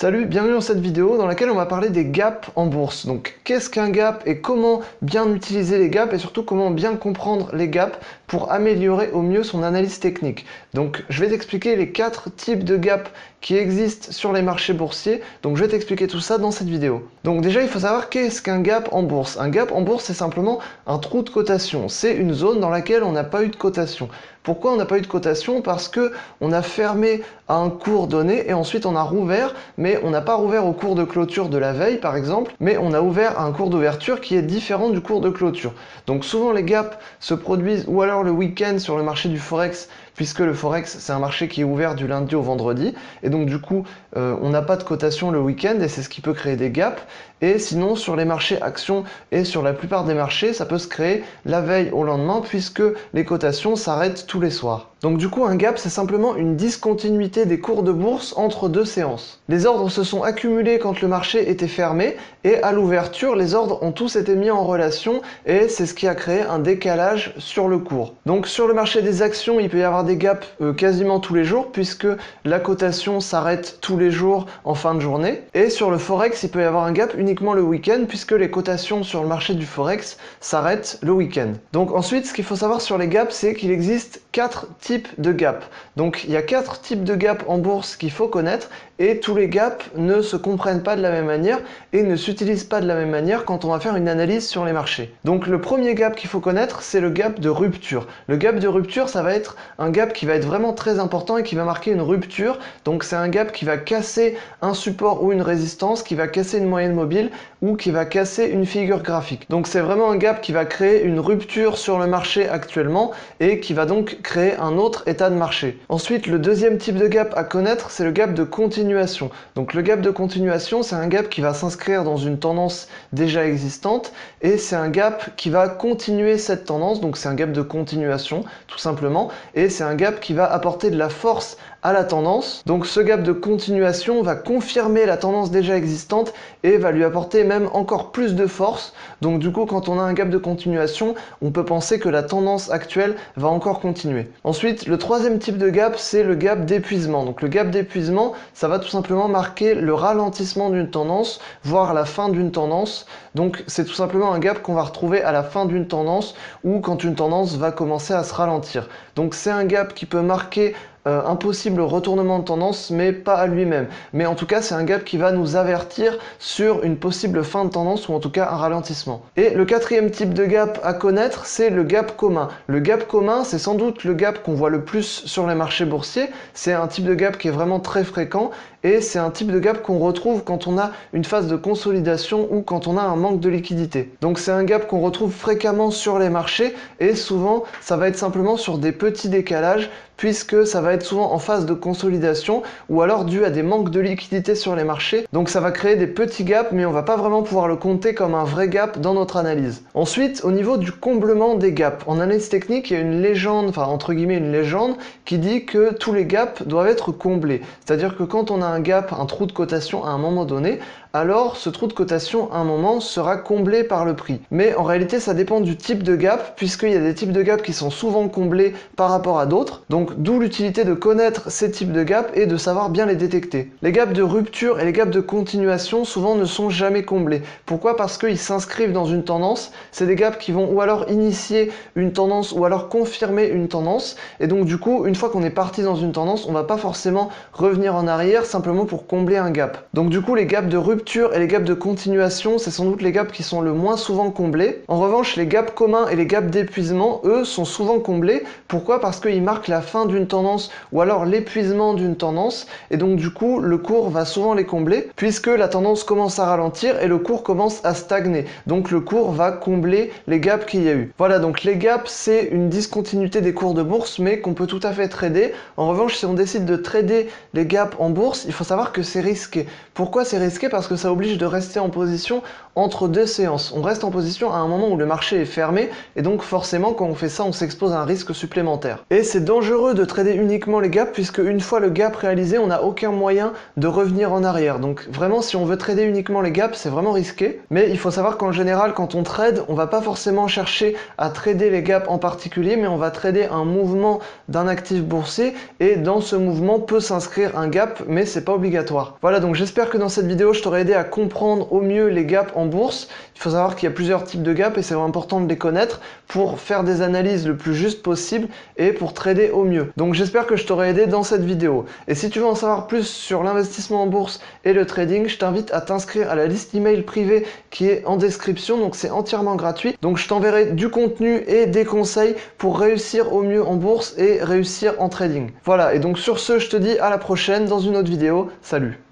Salut, bienvenue dans cette vidéo dans laquelle on va parler des gaps en bourse. Donc qu'est-ce qu'un gap et comment bien utiliser les gaps et surtout comment bien comprendre les gaps pour améliorer au mieux son analyse technique. Donc je vais t'expliquer les 4 types de gaps qui existent sur les marchés boursiers. Donc je vais t'expliquer tout ça dans cette vidéo. Donc déjà il faut savoir qu'est-ce qu'un gap en bourse. Un gap en bourse c'est simplement un trou de cotation. C'est une zone dans laquelle on n'a pas eu de cotation. Pourquoi on n'a pas eu de cotation? Parce que on a fermé à un cours donné et ensuite on a rouvert, mais on n'a pas rouvert au cours de clôture de la veille par exemple, mais on a ouvert à un cours d'ouverture qui est différent du cours de clôture. Donc souvent les gaps se produisent ou alors le week-end sur le marché du Forex, puisque le Forex c'est un marché qui est ouvert du lundi au vendredi, et donc du coup on n'a pas de cotation le week-end et c'est ce qui peut créer des gaps. Et sinon sur les marchés actions et sur la plupart des marchés ça peut se créer la veille au lendemain puisque les cotations s'arrêtent tous les soirs. Donc du coup un gap c'est simplement une discontinuité des cours de bourse entre deux séances. Les ordres se sont accumulés quand le marché était fermé et à l'ouverture les ordres ont tous été mis en relation et c'est ce qui a créé un décalage sur le cours. Donc sur le marché des actions il peut y avoir des gaps quasiment tous les jours puisque la cotation s'arrête tous les jours en fin de journée, et sur le Forex il peut y avoir un gap uniquement le week-end puisque les cotations sur le marché du Forex s'arrêtent le week-end. Donc ensuite ce qu'il faut savoir sur les gaps c'est qu'il existe 4 types de gaps. Donc il y a 4 types de gaps en bourse qu'il faut connaître et tous les gaps ne se comprennent pas de la même manière et ne s'utilisent pas de la même manière quand on va faire une analyse sur les marchés. Donc le premier gap qu'il faut connaître c'est le gap de rupture. Le gap de rupture ça va être un gap qui va être vraiment très important et qui va marquer une rupture. Donc c'est un gap qui va casser un support ou une résistance, qui va casser une moyenne mobile ou qui va casser une figure graphique. Donc c'est vraiment un gap qui va créer une rupture sur le marché actuellement et qui va donc créer un autre état de marché. Ensuite le deuxième type de gap à connaître c'est le gap de continuation. Donc le gap de continuation c'est un gap qui va s'inscrire dans une tendance déjà existante et c'est un gap qui va continuer cette tendance, donc c'est un gap de continuation tout simplement, et c'est un gap qui va apporter de la force à la tendance. Donc ce gap de continuation va confirmer la tendance déjà existante et va lui apporter même encore plus de force. Donc du coup quand on a un gap de continuation on peut penser que la tendance actuelle va encore continuer. Ensuite le troisième type de gap c'est le gap d'épuisement. Donc le gap d'épuisement ça va tout simplement marquer le ralentissement d'une tendance, voire la fin d'une tendance. Donc c'est tout simplement un gap qu'on va retrouver à la fin d'une tendance ou quand une tendance va commencer à se ralentir. Donc c'est un gap qui peut marquer un possible retournement de tendance mais pas à lui-même. Mais en tout cas c'est un gap qui va nous avertir sur une possible fin de tendance ou en tout cas un ralentissement. Et le quatrième type de gap à connaître c'est le gap commun. Le gap commun c'est sans doute le gap qu'on voit le plus sur les marchés boursiers. C'est un type de gap qui est vraiment très fréquent et c'est un type de gap qu'on retrouve quand on a une phase de consolidation ou quand on a un manque de liquidité. Donc c'est un gap qu'on retrouve fréquemment sur les marchés et souvent ça va être simplement sur des petits décalages puisque ça va être souvent en phase de consolidation ou alors dû à des manques de liquidité sur les marchés. Donc ça va créer des petits gaps mais on va pas vraiment pouvoir le compter comme un vrai gap dans notre analyse. Ensuite au niveau du comblement des gaps, en analyse technique il y a une légende, enfin entre guillemets une légende qui dit que tous les gaps doivent être comblés. C'est-à-dire que quand on a un gap, un trou de cotation à un moment donné, alors ce trou de cotation à un moment sera comblé par le prix. Mais en réalité ça dépend du type de gap puisqu'il y a des types de gap qui sont souvent comblés par rapport à d'autres. Donc d'où l'utilité de connaître ces types de gaps et de savoir bien les détecter. Les gaps de rupture et les gaps de continuation souvent ne sont jamais comblés. Pourquoi? Parce qu'ils s'inscrivent dans une tendance. C'est des gaps qui vont ou alors initier une tendance ou alors confirmer une tendance. Et donc du coup une fois qu'on est parti dans une tendance on va pas forcément revenir en arrière simplement pour combler un gap. Donc du coup les gaps de rupture et les gaps de continuation, c'est sans doute les gaps qui sont le moins souvent comblés. En revanche, les gaps communs et les gaps d'épuisement, eux, sont souvent comblés. Pourquoi? Parce qu'ils marquent la fin d'une tendance ou alors l'épuisement d'une tendance. Et donc du coup, le cours va souvent les combler puisque la tendance commence à ralentir et le cours commence à stagner. Donc le cours va combler les gaps qu'il y a eu. Voilà, donc les gaps, c'est une discontinuité des cours de bourse mais qu'on peut tout à fait trader. En revanche, si on décide de trader les gaps en bourse, il faut savoir que c'est risqué. Pourquoi c'est risqué? Parce que ça oblige de rester en position entre deux séances. On reste en position à un moment où le marché est fermé et donc forcément quand on fait ça on s'expose à un risque supplémentaire. Et c'est dangereux de trader uniquement les gaps puisque une fois le gap réalisé on n'a aucun moyen de revenir en arrière. Donc vraiment si on veut trader uniquement les gaps c'est vraiment risqué. Mais il faut savoir qu'en général quand on trade on va pas forcément chercher à trader les gaps en particulier mais on va trader un mouvement d'un actif boursier et dans ce mouvement peut s'inscrire un gap mais c'est pas obligatoire. Voilà, donc j'espère que dans cette vidéo, je t'aurai aidé à comprendre au mieux les gaps en bourse. Il faut savoir qu'il y a plusieurs types de gaps et c'est important de les connaître pour faire des analyses le plus juste possible et pour trader au mieux. Donc j'espère que je t'aurai aidé dans cette vidéo. Et si tu veux en savoir plus sur l'investissement en bourse et le trading, je t'invite à t'inscrire à la liste email privée qui est en description, donc c'est entièrement gratuit. Donc je t'enverrai du contenu et des conseils pour réussir au mieux en bourse et réussir en trading. Voilà, et donc sur ce, je te dis à la prochaine dans une autre vidéo. Salut!